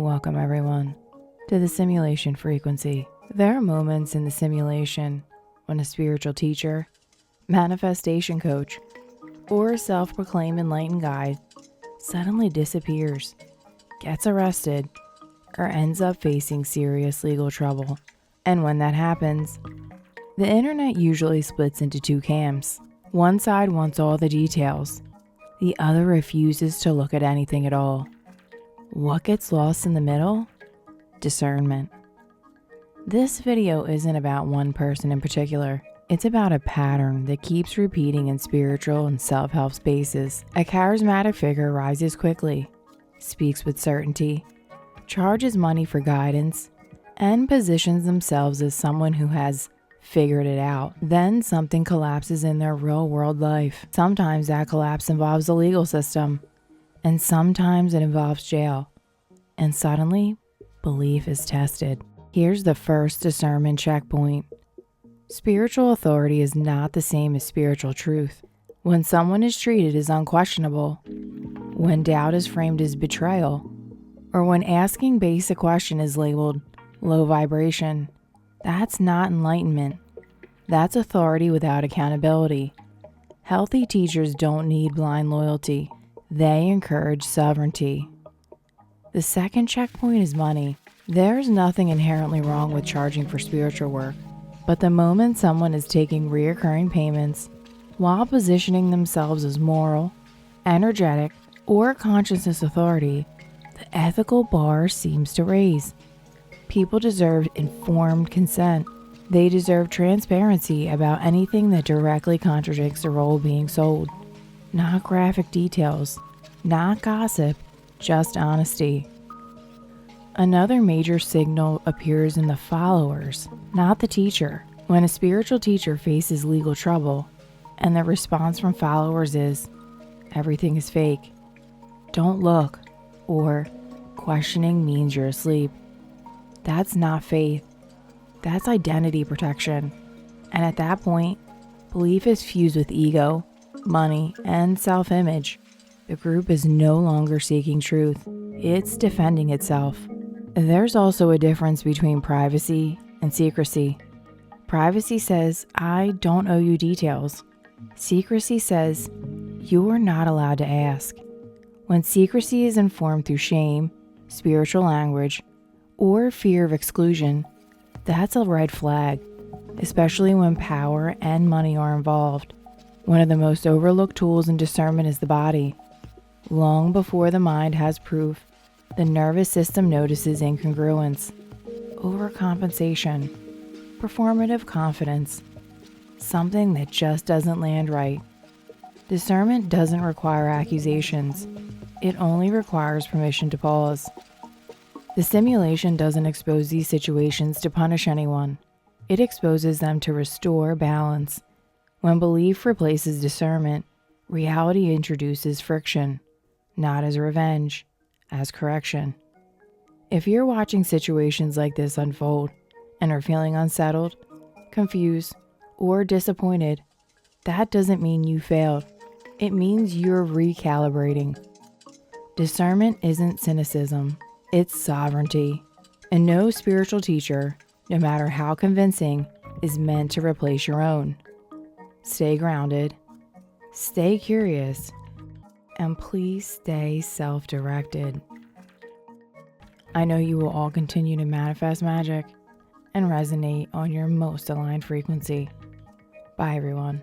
Welcome everyone to the simulation frequency. There are moments in the simulation when a spiritual teacher, manifestation coach, or self-proclaimed enlightened guide suddenly disappears, gets arrested, or ends up facing serious legal trouble. And when that happens, the internet usually splits into two camps. One side wants all the details, the other refuses to look at anything at all. What gets lost in the middle? Discernment. This video isn't about one person in particular. It's about a pattern that keeps repeating in spiritual and self-help spaces. A charismatic figure rises quickly, speaks with certainty, charges money for guidance, and positions themselves as someone who has figured it out. Then something collapses in their real-world life. Sometimes that collapse involves the legal system, and sometimes it involves jail. And suddenly, belief is tested. Here's the first discernment checkpoint. Spiritual authority is not the same as spiritual truth. When someone is treated as unquestionable, when doubt is framed as betrayal, or when asking basic question is labeled low vibration, that's not enlightenment. That's authority without accountability. Healthy teachers don't need blind loyalty. They encourage sovereignty. The second checkpoint is money. There's nothing inherently wrong with charging for spiritual work, but the moment someone is taking recurring payments while positioning themselves as moral, energetic, or consciousness authority, the ethical bar seems to raise. People deserve informed consent. They deserve transparency about anything that directly contradicts the role being sold. Not graphic details, not gossip, just honesty. Another major signal appears in the followers, not the teacher. When a spiritual teacher faces legal trouble, and the response from followers is, "Everything is fake," "Don't look," or "Questioning means you're asleep," that's not faith. That's identity protection. And at that point, belief is fused with ego, money, and self-image. The group is no longer seeking truth. It's defending itself. There's also a difference between privacy and secrecy. Privacy says, "I don't owe you details." Secrecy says, "You are not allowed to ask." When secrecy is informed through shame, spiritual language, or fear of exclusion, that's a red flag, especially when power and money are involved. One of the most overlooked tools in discernment is the body. Long before the mind has proof, the nervous system notices incongruence, overcompensation, performative confidence, something that just doesn't land right. Discernment doesn't require accusations. It only requires permission to pause. The simulation doesn't expose these situations to punish anyone. It exposes them to restore balance. When belief replaces discernment, reality introduces friction, not as revenge, as correction. If you're watching situations like this unfold and are feeling unsettled, confused, or disappointed, that doesn't mean you failed. It means you're recalibrating. Discernment isn't cynicism, it's sovereignty. And no spiritual teacher, no matter how convincing, is meant to replace your own. Stay grounded, stay curious, and please stay self-directed. I know you will all continue to manifest magic and resonate on your most aligned frequency. Bye, everyone.